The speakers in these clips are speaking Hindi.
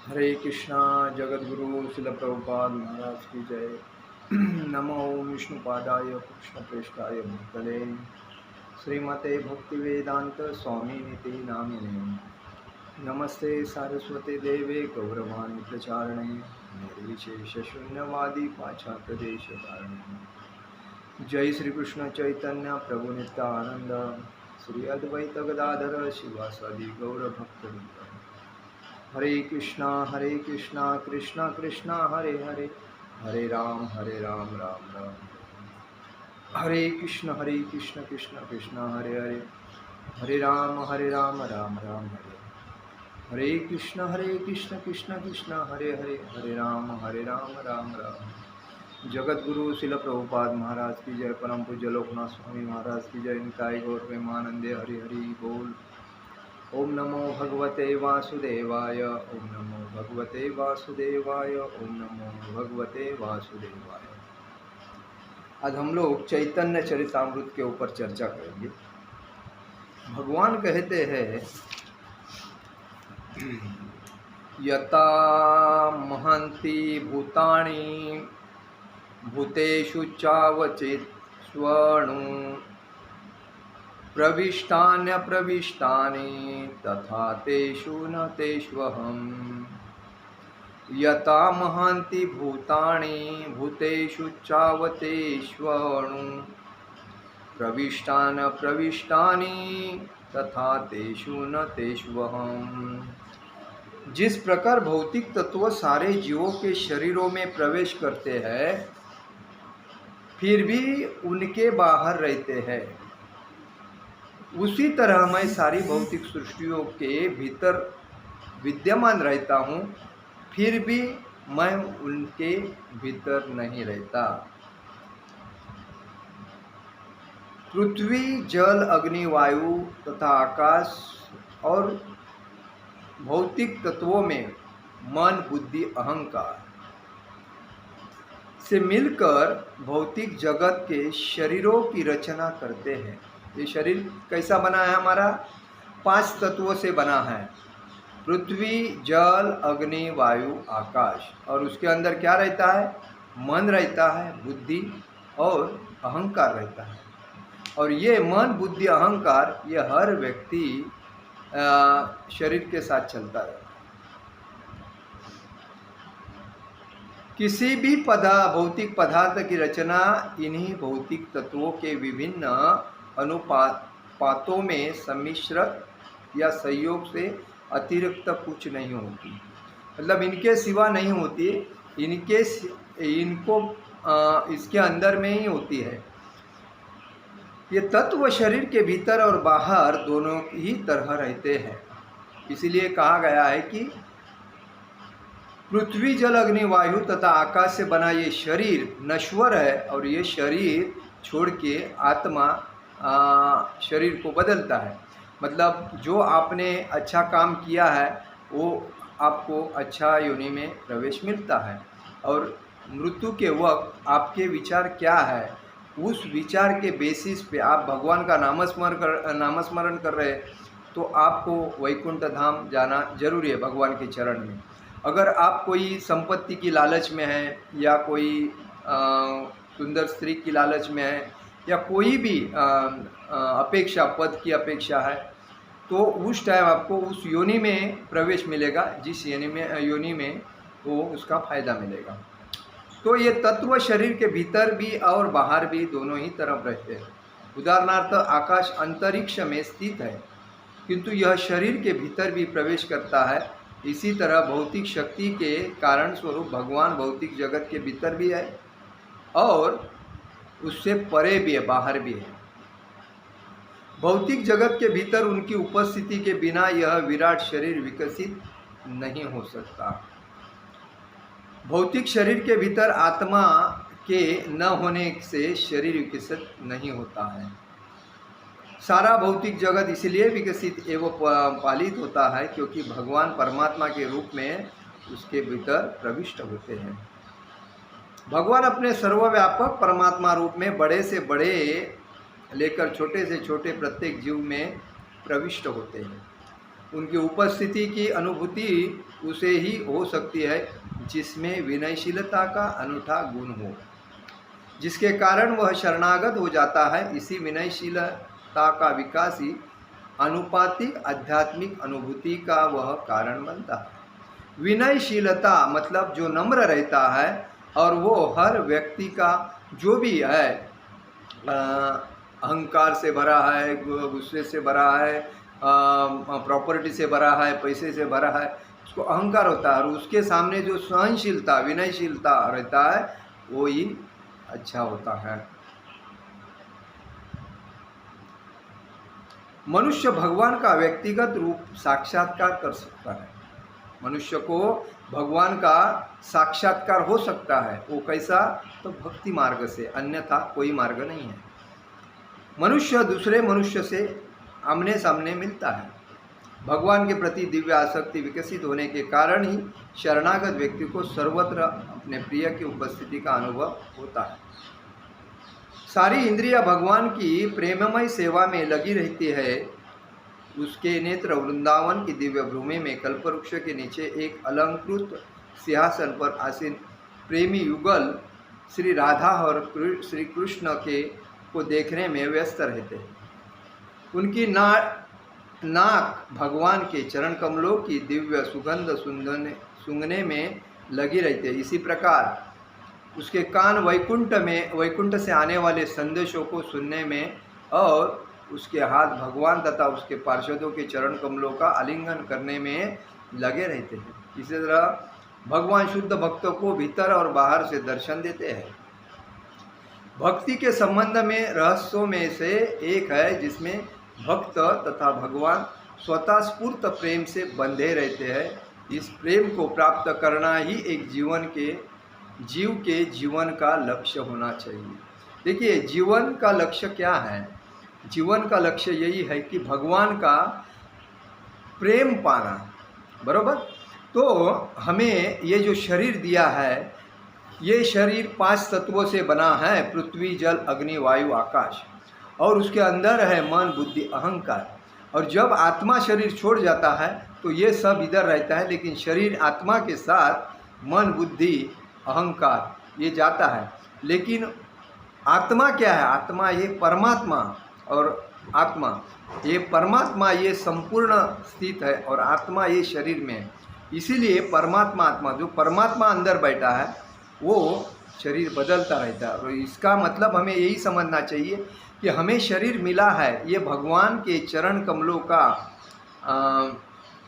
हरे कृष्णा। जगद्गुरु शिल प्रभुपाद महाराज की जय। नमो विष्णुपादाय कृष्णप्रेष्ठाय भूतले श्रीमते भक्तिवेदांत स्वामी निति नामिने। नमस्ते सारस्वते देवे गौरवाणी प्रचारणे निर्विशेष शून्यवादी पाश्चात्य देश कारणे। जय श्री कृष्ण चैतन्य प्रभु नित्यानंद श्री अद्वैत गदाधर शिवासादि गौर भक्तवृंद। हरे कृष्णा कृष्णा कृष्णा हरे हरे, हरे राम राम राम हरे। हरे कृष्ण कृष्ण कृष्णा हरे हरे, हरे राम राम राम हरे। हरे कृष्ण कृष्ण कृष्णा हरे हरे, हरे राम राम राम। जगत गुरु शिल प्रभुपाद महाराज की जय। परम पूज्य लोकनाथ स्वामी महाराज की जय। निताई गौर प्रेमानंदे हरि हरि बोल। ओम नमो भगवते वासुदेवाय, ओम नमो भगवते वासुदेवाय, ओम नमो भगवते वासुदेवाय। आज हम लोग चैतन्य चरितामृत के ऊपर चर्चा करेंगे। भगवान कहते हैं यता महन्ति भूतानि भूतेषु चावचेत् स्वणु प्रविष्टान्यप्रविष्टानि तथा तेषु न तेष्वहम्। यथा महान्ति भूतानि भूतेषु चावतेष्वणु प्रविष्टान्यप्रविष्टानि तथा तेषु न तेष्वहम्। जिस प्रकार भौतिक तत्व सारे जीवों के शरीरों में प्रवेश करते हैं फिर भी उनके बाहर रहते हैं, उसी तरह मैं सारी भौतिक सृष्टियों के भीतर विद्यमान रहता हूँ, फिर भी मैं उनके भीतर नहीं रहता। पृथ्वी जल अग्नि वायु तथा आकाश और भौतिक तत्वों में मन बुद्धि अहंकार से मिलकर भौतिक जगत के शरीरों की रचना करते हैं। ये शरीर कैसा बना है? हमारा 5 तत्वों से बना है। पृथ्वी जल अग्नि वायु आकाश, और उसके अंदर क्या रहता है? मन रहता है, बुद्धि और अहंकार रहता है। और ये मन बुद्धि अहंकार ये हर व्यक्ति शरीर के साथ चलता है। किसी भी भौतिक पदार्थ की रचना इन्हीं भौतिक तत्वों के विभिन्न अनुपातों में सम्मिश्रण या सहयोग से अतिरिक्त कुछ नहीं होती। मतलब इनके सिवा नहीं होती, इनको इसके अंदर में ही होती है। ये तत्व शरीर के भीतर और बाहर दोनों ही तरह रहते हैं। इसीलिए कहा गया है कि पृथ्वी जल अग्नि वायु तथा आकाश से बना ये शरीर नश्वर है, और ये शरीर छोड़ के आत्मा शरीर को बदलता है। मतलब जो आपने अच्छा काम किया है वो आपको अच्छा योनि में प्रवेश मिलता है, और मृत्यु के वक्त आपके विचार क्या है उस विचार के बेसिस पे आप भगवान का नामस्मरण कर रहे हैं तो आपको वैकुंठ धाम जाना जरूरी है भगवान के चरण में। अगर आप कोई संपत्ति की लालच में है या कोई सुंदर स्त्री की लालच में है या कोई भी अपेक्षा पद की अपेक्षा है तो उस टाइम आपको उस योनि में प्रवेश मिलेगा जिस योनि में वो उसका फायदा मिलेगा। तो ये तत्व शरीर के भीतर भी और बाहर भी दोनों ही तरफ रहते हैं। उदाहरणार्थ आकाश अंतरिक्ष में स्थित है किंतु यह शरीर के भीतर भी प्रवेश करता है। इसी तरह भौतिक शक्ति के कारण स्वरूप भगवान भौतिक जगत के भीतर भी है और उससे परे भी है, बाहर भी है। भौतिक जगत के भीतर उनकी उपस्थिति के बिना यह विराट शरीर विकसित नहीं हो सकता। भौतिक शरीर के भीतर आत्मा के न होने से शरीर विकसित नहीं होता है। सारा भौतिक जगत इसलिए विकसित एवं पालित होता है क्योंकि भगवान परमात्मा के रूप में उसके भीतर प्रविष्ट होते हैं। भगवान अपने सर्वव्यापक परमात्मा रूप में बड़े से बड़े लेकर छोटे से छोटे प्रत्येक जीव में प्रविष्ट होते हैं। उनकी उपस्थिति की अनुभूति उसे ही हो सकती है जिसमें विनयशीलता का अनूठा गुण हो, जिसके कारण वह शरणागत हो जाता है। इसी विनयशीलता का विकास ही अनुपातिक आध्यात्मिक अनुभूति का वह कारण बनता है। विनयशीलता मतलब जो नम्र रहता है, और वो हर व्यक्ति का जो भी है, अहंकार से भरा है, गुस्से से भरा है, प्रॉपर्टी से भरा है, पैसे से भरा है, उसको अहंकार होता है, और उसके सामने जो सहनशीलता विनयशीलता रहता है वो ही अच्छा होता है। मनुष्य भगवान का व्यक्तिगत रूप साक्षात्कार कर सकता है। मनुष्य को भगवान का साक्षात्कार हो सकता है। वो कैसा? तो भक्ति मार्ग से, अन्यथा कोई मार्ग नहीं है। मनुष्य दूसरे मनुष्य से आमने सामने मिलता है। भगवान के प्रति दिव्य आसक्ति विकसित होने के कारण ही शरणागत व्यक्ति को सर्वत्र अपने प्रिय की उपस्थिति का अनुभव होता है। सारी इंद्रियां भगवान की प्रेममय सेवा में लगी रहती है। उसके नेत्र वृंदावन की दिव्य भूमि में कल्पवृक्ष के नीचे एक अलंकृत सिंहासन पर आसीन प्रेमी युगल श्री राधा और श्री कृष्ण के को देखने में व्यस्त रहते हैं। उनकी नाक भगवान के चरण कमलों की दिव्य सुगंध सूंघने में लगी रहती है। इसी प्रकार उसके कान वैकुंठ से आने वाले संदेशों को सुनने में, और उसके हाथ भगवान तथा उसके पार्षदों के चरण कमलों का आलिंगन करने में लगे रहते हैं। इसी तरह भगवान शुद्ध भक्तों को भीतर और बाहर से दर्शन देते हैं। भक्ति के संबंध में रहस्यों में से एक है जिसमें भक्त तथा भगवान स्वतः स्फूर्त प्रेम से बंधे रहते हैं। इस प्रेम को प्राप्त करना ही एक जीव के जीवन का लक्ष्य होना चाहिए। देखिए, जीवन का लक्ष्य क्या है? जीवन का लक्ष्य यही है कि भगवान का प्रेम पाना, बरोबर। तो हमें ये जो शरीर दिया है, ये शरीर 5 तत्वों से बना है, पृथ्वी जल अग्नि वायु आकाश, और उसके अंदर है मन बुद्धि अहंकार। और जब आत्मा शरीर छोड़ जाता है तो ये सब इधर रहता है, लेकिन शरीर आत्मा के साथ मन बुद्धि अहंकार ये जाता है। लेकिन आत्मा क्या है? आत्मा ये परमात्मा, और आत्मा ये परमात्मा ये संपूर्ण स्थित है, और आत्मा ये शरीर में है। इसीलिए परमात्मा आत्मा, जो परमात्मा अंदर बैठा है वो शरीर बदलता रहता है। और इसका मतलब हमें यही समझना चाहिए कि हमें शरीर मिला है ये भगवान के चरण कमलों का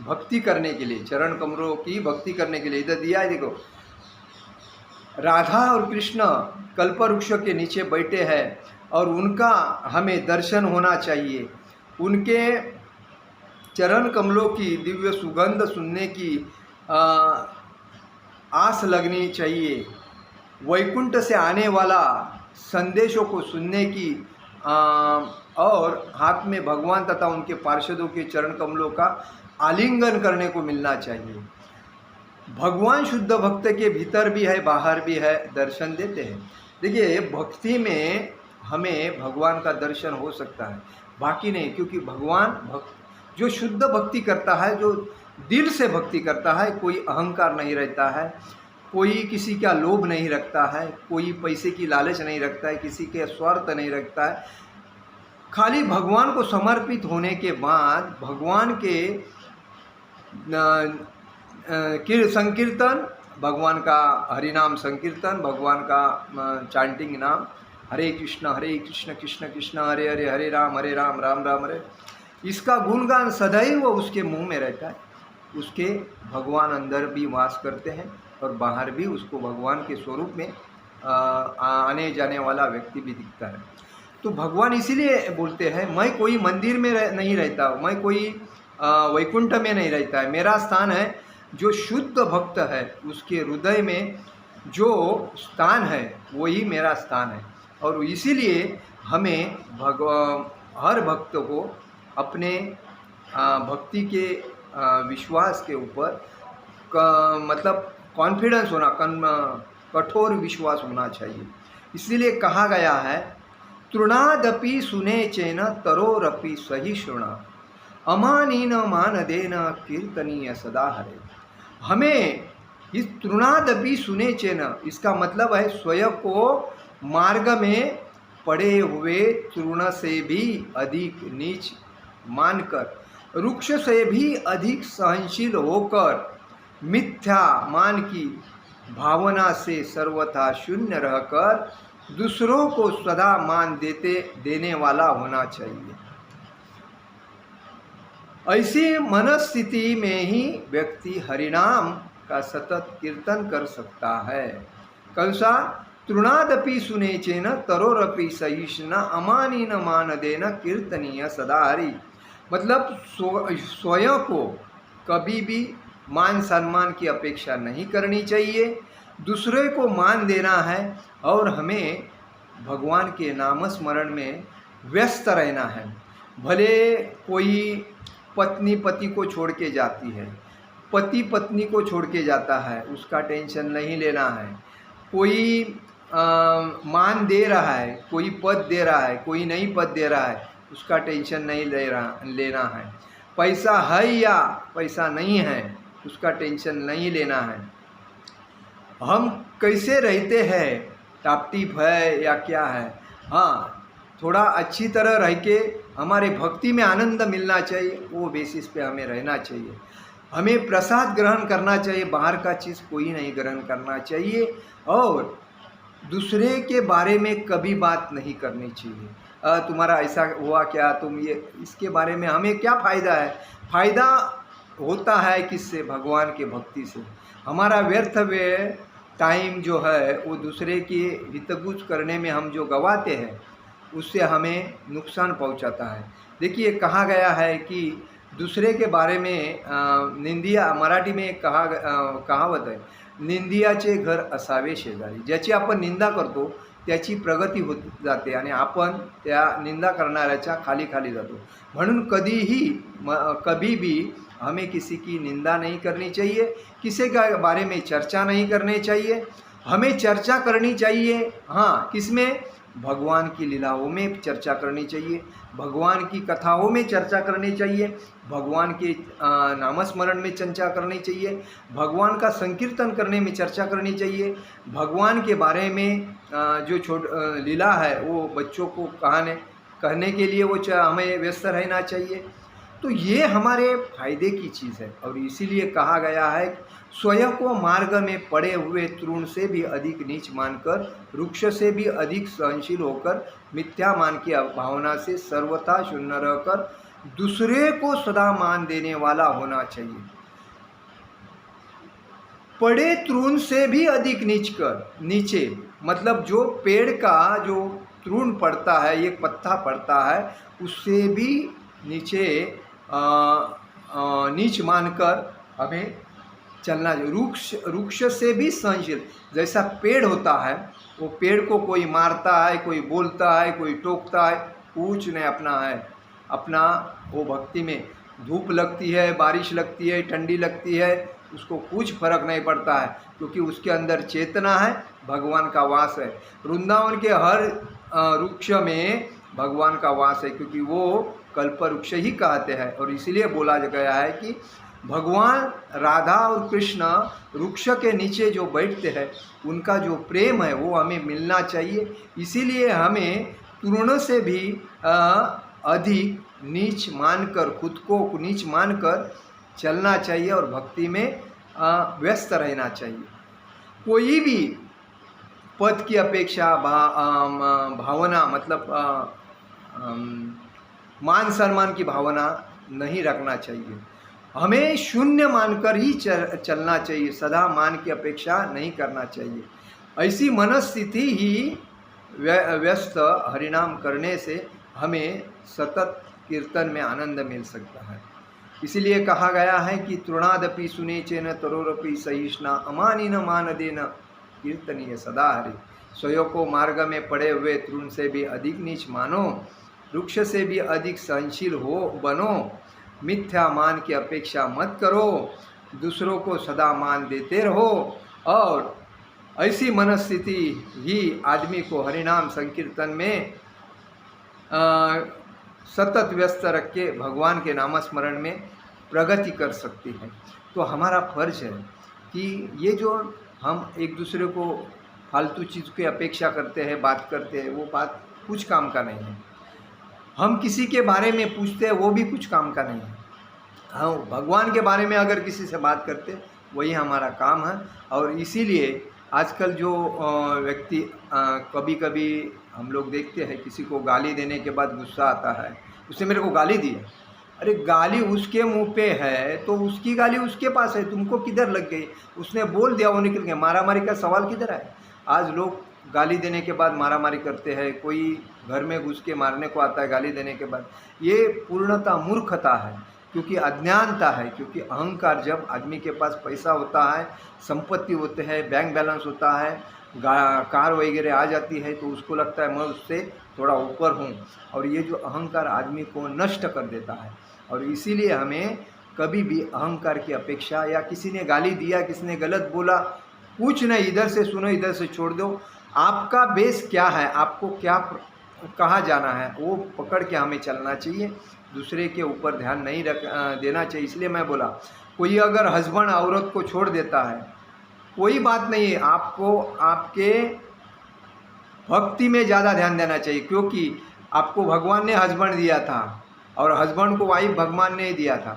भक्ति करने के लिए, चरण कमलों की भक्ति करने के लिए। इधर दिया है, देखो, राधा और कृष्ण कल्पवृक्ष के नीचे बैठे हैं, और उनका हमें दर्शन होना चाहिए। उनके चरण कमलों की दिव्य सुगंध सुनने की आस लगनी चाहिए। वैकुंठ से आने वाला संदेशों को सुनने की और हाथ में भगवान तथा उनके पार्षदों के चरण कमलों का आलिंगन करने को मिलना चाहिए। भगवान शुद्ध भक्त के भीतर भी है बाहर भी है, दर्शन देते हैं। देखिए, भक्ति में हमें भगवान का दर्शन हो सकता है, बाकी नहीं, क्योंकि भगवान जो शुद्ध भक्ति करता है, जो दिल से भक्ति करता है, कोई अहंकार नहीं रहता है, कोई किसी का लोभ नहीं रखता है, कोई पैसे की लालच नहीं रखता है, किसी के स्वार्थ नहीं रखता है। खाली भगवान को समर्पित होने के बाद भगवान के संकीर्तन, भगवान का हरिनाम संकीर्तन, भगवान का चांटिंग नाम, हरे कृष्ण कृष्ण कृष्ण हरे हरे, हरे राम राम राम हरे, इसका गुणगान सदैव उसके मुंह में रहता है। उसके भगवान अंदर भी वास करते हैं, और बाहर भी उसको भगवान के स्वरूप में आने जाने वाला व्यक्ति भी दिखता है। तो भगवान इसीलिए बोलते हैं, मैं कोई मंदिर में नहीं रहता, मैं कोई वैकुंठ में नहीं रहता है, मेरा स्थान है जो शुद्ध भक्त है उसके हृदय में जो स्थान है वही मेरा स्थान है। और इसीलिए हमें हर भक्त को अपने भक्ति के विश्वास के ऊपर मतलब कॉन्फिडेंस होना, कठोर विश्वास होना चाहिए। इसीलिए कहा गया है, तृणादपि सुने चेन तरोरपि सहिष्णुना, अमानी न मान देना कीर्तनीय सदा हरे। हमें इस तृणादपि सुने चेन, इसका मतलब है स्वयं को मार्ग में पड़े हुए तृण से भी अधिक नीच मानकर, वृक्ष से भी अधिक सहनशील होकर, मिथ्या मान की भावना से सर्वथा शून्य रहकर दूसरों को सदा मान देने वाला होना चाहिए। ऐसी मनस्थिति में ही व्यक्ति हरिनाम का सतत कीर्तन कर सकता है। कंसा तृणादपि सुने चेन तरोरपि सहिष्ण अमानी न मान देना कीर्तनीय सदा हरि। मतलब स्वयं को कभी भी मान सम्मान की अपेक्षा नहीं करनी चाहिए, दूसरे को मान देना है और हमें भगवान के नाम स्मरण में व्यस्त रहना है। भले कोई पत्नी पति को छोड़ के जाती है, पति पत्नी को छोड़ के जाता है, उसका टेंशन नहीं लेना है। कोई मान दे रहा है, कोई पद दे रहा है, कोई नहीं पद दे रहा है, उसका टेंशन नहीं लेना है। पैसा है या पैसा नहीं है, उसका टेंशन नहीं लेना है। हम कैसे रहते हैं, टाप टीप है या क्या है, हाँ थोड़ा अच्छी तरह रह के हमारे भक्ति में आनंद मिलना चाहिए, वो बेसिस पे हमें रहना चाहिए। हमें प्रसाद ग्रहण करना चाहिए, बाहर का चीज़ कोई नहीं ग्रहण करना चाहिए, और दूसरे के बारे में कभी बात नहीं करनी चाहिए। तुम्हारा ऐसा हुआ क्या, तुम ये, इसके बारे में हमें क्या फ़ायदा है। फ़ायदा होता है किससे, भगवान के भक्ति से। हमारा व्यर्थ टाइम जो है वो दूसरे की हितगुज करने में हम जो गवाते हैं, उससे हमें नुकसान पहुंचाता है। देखिए कहा गया है कि दूसरे के बारे में निंदिया, मराठी में एक कहावत आहे, निंदियाचे घर असावे शेजारी। ज्याची आपण निंदा करतो त्याची प्रगती होत जाते आणि आपण त्या निंदा करणाऱ्याच्या खाली खाली जातो। म्हणून कभी भी हमें किसी की निंदा नहीं करनी चाहिए, किसी के बारे में चर्चा नहीं करनी चाहिए। हमें चर्चा करनी चाहिए, हाँ किसमें, भगवान की लीलाओं में चर्चा करनी चाहिए, भगवान की कथाओं में चर्चा करनी चाहिए, भगवान के नामस्मरण में चर्चा करनी चाहिए, भगवान का संकीर्तन करने में चर्चा करनी चाहिए, भगवान के बारे में जो लीला है वो बच्चों को कहने के लिए वो हमें व्यस्त रहना चाहिए। तो ये हमारे फायदे की चीज़ है, और इसीलिए कहा गया है स्वयं को मार्ग में पड़े हुए तृण से भी अधिक नीच मानकर, वृक्ष से भी अधिक सहनशील होकर, मिथ्या मान की भावना से सर्वथा शून्य रहकर दूसरे को सदा मान देने वाला होना चाहिए। पड़े तृण से भी अधिक नीचे मतलब जो पेड़ का जो तृण पड़ता है, एक पत्ता पड़ता है, उससे भी नीचे नीच मानकर हमें चलना चाहिए। वृक्ष से भी सहनशील, जैसा पेड़ होता है, वो पेड़ को कोई मारता है, कोई बोलता है, कोई टोकता है, कुछ नहीं अपना है। अपना वो भक्ति में धूप लगती है, बारिश लगती है, ठंडी लगती है, उसको कुछ फर्क नहीं पड़ता है, क्योंकि उसके अंदर चेतना है, भगवान का वास है। वृंदावन के हर वृक्ष में भगवान का वास है, क्योंकि वो कल्प वृक्ष ही कहते हैं। और इसीलिए बोला गया है कि भगवान राधा और कृष्ण वृक्ष के नीचे जो बैठते हैं, उनका जो प्रेम है वो हमें मिलना चाहिए। इसीलिए हमें तृण से भी अधिक नीच मानकर, खुद को नीच मानकर चलना चाहिए और भक्ति में व्यस्त रहना चाहिए। कोई भी पद की अपेक्षा भावना मतलब मान सम्मान की भावना नहीं रखना चाहिए। हमें शून्य मानकर ही चलना चाहिए, सदा मान की अपेक्षा नहीं करना चाहिए। ऐसी मनस्थिति ही व्यस्त हरिनाम करने से हमें सतत कीर्तन में आनंद मिल सकता है। इसीलिए कहा गया है कि तृणादपि सुने चेन तरोरपि सहिष्णा अमानी न मान देना कीर्तनीय सदा हरि। स्वयं को मार्ग में पड़े हुए तृण से भी अधिक नीच मानो, वृक्ष से भी अधिक सहनशील बनो, मिथ्या मान की अपेक्षा मत करो, दूसरों को सदा मान देते रहो। और ऐसी मनस्थिति ही आदमी को हरिनाम संकीर्तन में सतत व्यस्त रख के भगवान के नामस्मरण में प्रगति कर सकती है। तो हमारा फर्ज है कि ये जो हम एक दूसरे को फालतू चीज़ की अपेक्षा करते हैं, बात करते हैं, वो बात कुछ काम का नहीं है। हम किसी के बारे में पूछते हैं, वो भी कुछ काम का नहीं है। हाँ, भगवान के बारे में अगर किसी से बात करते, वही हमारा काम है। और इसीलिए आजकल जो व्यक्ति कभी कभी हम लोग देखते हैं, किसी को गाली देने के बाद गुस्सा आता है, उसने मेरे को गाली दी। अरे गाली उसके मुंह पे है तो उसकी गाली उसके पास है, तुमको किधर लग गई? उसने बोल दिया, वो निकल गया। मारामारी का सवाल किधर है? आज लोग गाली देने के बाद मारामारी करते हैं, कोई घर में घुस के मारने को आता है गाली देने के बाद। ये पूर्णतः मूर्खता है, क्योंकि अज्ञानता है। क्योंकि अहंकार, जब आदमी के पास पैसा होता है, संपत्ति होते हैं, बैंक बैलेंस होता है, कार वगैरह आ जाती है, तो उसको लगता है मैं उससे थोड़ा ऊपर हूँ। और ये जो अहंकार आदमी को नष्ट कर देता है। और इसीलिए हमें कभी भी अहंकार की अपेक्षा, या किसी ने गाली दिया, किसी ने गलत बोला, कुछ नहीं, इधर से सुनो, इधर से छोड़ दो। आपका बेस क्या है, आपको क्या कहाँ जाना है, वो पकड़ के हमें चलना चाहिए। दूसरे के ऊपर ध्यान नहीं देना चाहिए। इसलिए मैं बोला, कोई अगर हस्बैंड औरत को छोड़ देता है, कोई बात नहीं है, आपको आपके भक्ति में ज़्यादा ध्यान देना चाहिए। क्योंकि आपको भगवान ने हस्बैंड दिया था और हस्बैंड को वाइफ भगवान ने दिया था।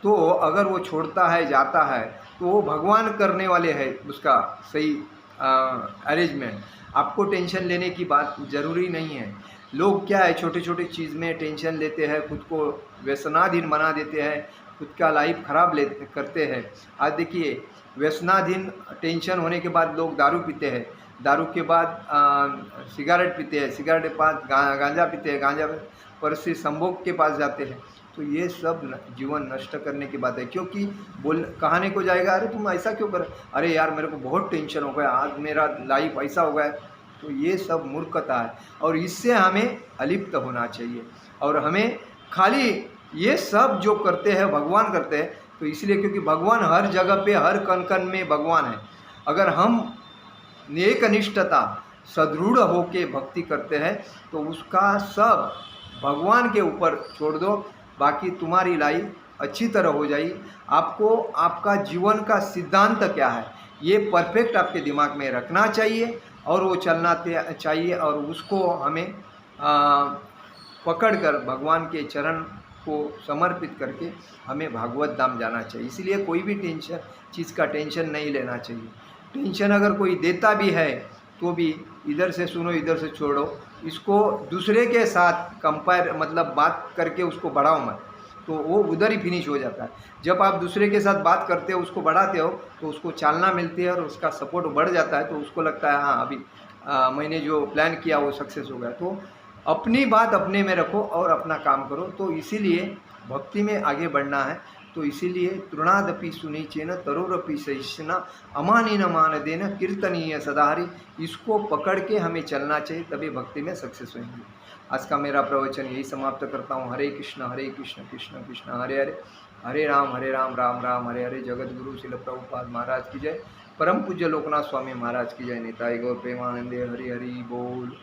तो अगर वो छोड़ता है, जाता है, तो वो भगवान करने वाले हैं उसका सही अरेंजमेंट। आपको टेंशन लेने की बात ज़रूरी नहीं है। लोग क्या है, छोटे छोटे चीज़ में टेंशन लेते हैं, खुद को व्यसनाधीन बना देते हैं, खुद का लाइफ ख़राब करते हैं। आज देखिए, व्यसनाधीन टेंशन होने के बाद लोग दारू पीते हैं, दारू के बाद सिगरेट पीते हैं, सिगरेट के बाद गांजा पीते हैं, गांजा पर से संभोग के पास जाते हैं। तो ये सब जीवन नष्ट करने की बात है। क्योंकि कहने को जाएगा, अरे तुम ऐसा क्यों कर, अरे यार मेरे को बहुत टेंशन हो गया, आज मेरा लाइफ ऐसा हो गया। तो ये सब मूर्खता है और इससे हमें अलिप्त होना चाहिए। और हमें खाली ये सब जो करते हैं भगवान करते हैं, तो इसलिए क्योंकि भगवान हर जगह पे, हर कण कण में भगवान है। अगर हम एकनिष्ठता सदृढ़ होके भक्ति करते हैं, तो उसका सब भगवान के ऊपर छोड़ दो, बाकी तुम्हारी लाइफ अच्छी तरह हो जाएगी। आपको आपका जीवन का सिद्धांत क्या है, ये परफेक्ट आपके दिमाग में रखना चाहिए और वो चलना चाहिए। और उसको हमें पकड़कर भगवान के चरण को समर्पित करके हमें भागवत धाम जाना चाहिए। इसलिए कोई भी चीज़ का टेंशन नहीं लेना चाहिए। टेंशन अगर कोई देता भी है तो भी इधर से सुनो, इधर से छोड़ो। इसको दूसरे के साथ कंपेयर, मतलब बात करके उसको बढ़ाओ मत, तो वो उधर ही फिनिश हो जाता है। जब आप दूसरे के साथ बात करते हो, उसको बढ़ाते हो, तो उसको चालना मिलती है और उसका सपोर्ट बढ़ जाता है। तो उसको लगता है हाँ, अभी मैंने जो प्लान किया वो सक्सेस हो गया। तो अपनी बात अपने में रखो और अपना काम करो। तो इसीलिए भक्ति में आगे बढ़ना है। तो इसीलिए तृणादपि सुनीचेन तरोरपि सहिष्णुना अमानीन मानदेन कीर्तनीय सदाहरि, इसको पकड़ के हमें चलना चाहिए, तभी भक्ति में सक्सेस होंगे। आज का मेरा प्रवचन यही समाप्त करता हूँ। हरे कृष्ण कृष्ण कृष्ण हरे हरे, हरे राम राम राम हरे हरे। जगत गुरु शिल प्रभुपाद महाराज की जय। परम पूज्य लोकनाथ स्वामी महाराज की जय। निताई गौर प्रेमानंदे। हरि हरि बोल।